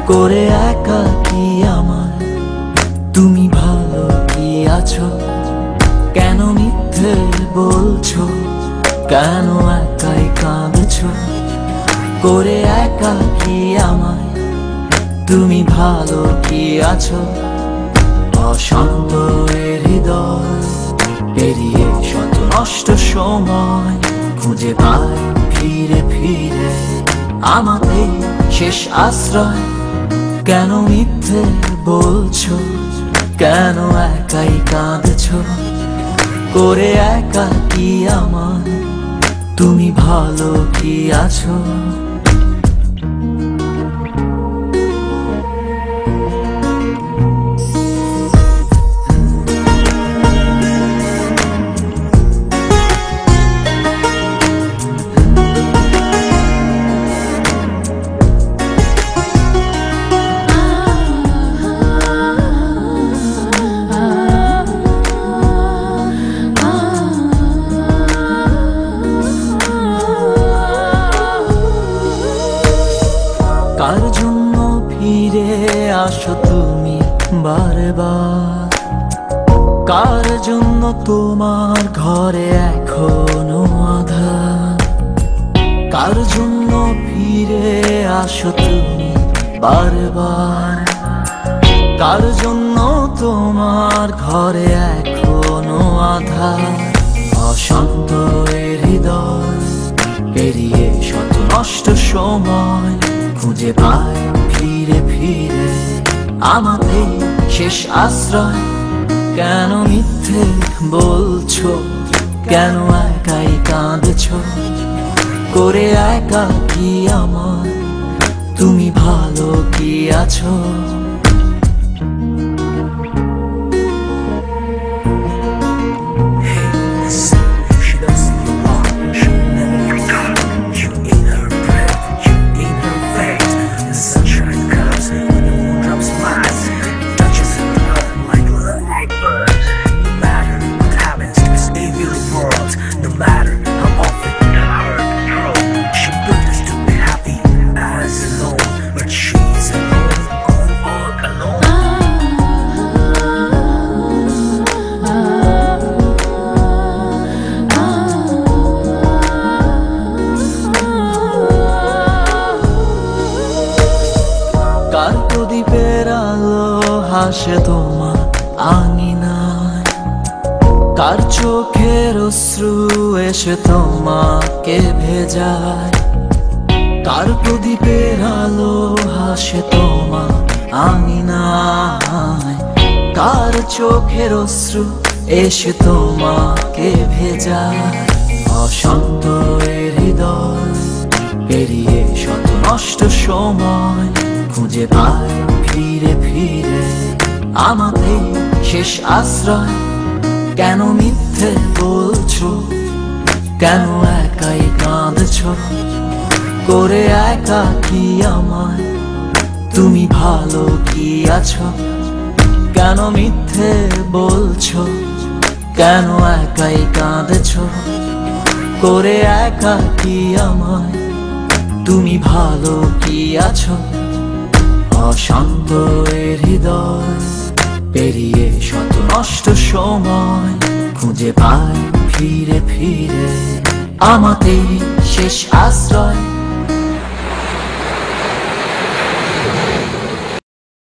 করে একাকী আমার। তুমি ভালো কি আছো? কেন মিথ্যে বলছো? কেন একাই কাঁদছো? করে একাকী আমায়। তুমি ভালো কি আছো? অশান্ত এ হৃদয় পেরিয়ে শত নষ্ট সময় খুঁজে পায় ফিরে ফিরে আমাদের শেষ আশ্রয়। কেন মিথ্যে বলছো? কেন একাই কাঁদছো? করে একাকী আমার। তুমি ভালো কি আছো? কার জন্য ফিরে আসো তুমি বারবার? কার জন্য তোমার ঘরে এখনো আঁধার? কার জন্য ফিরে আসো তুমি বারবার? কার জন্য তোমার ঘরে এখনো আঁধার? অশান্ত এ হৃদয় পেরিয়ে শত নষ্ট সময় খুঁজে পায় ফিরে ফিরে আমাদের শেষ আশ্রয়। কেন মিথ্যে বলছো? কেন একাই কাঁদছো? করে একাকী আমার। তুমি ভালো কি আছো? কার প্রদীপের আলো হাসে তোমার আঙিনায়? কার চোখের অশ্রু এসে তোমাকে ভেজায়? কার প্রদীপের আলো হাসে তোমার আঙিনায়? কার চোখের অশ্রু এসে তোমাকে ভেজায়? অশান্ত এ হৃদয় পেরিয়ে শত নষ্ট সময় খুঁজে পায় ফিরে ফিরে আমাদের শেষ আশ্রয়। কেন মিথ্যে বলছো? কেন একাই কাঁদছো? করে একাকী আমায়। তুমি ভালো কি আছো? কেন মিথ্যে বলছো? কেন একাই কাঁদছো? করে একাকী আমায়। তুমি ভালো কি আছো? অশান্ত এ হৃদয় পেরিয়ে শত নষ্ট সময় খুঁজে পায় ফিরে ফিরে আমাদের শেষ আশ্রয়।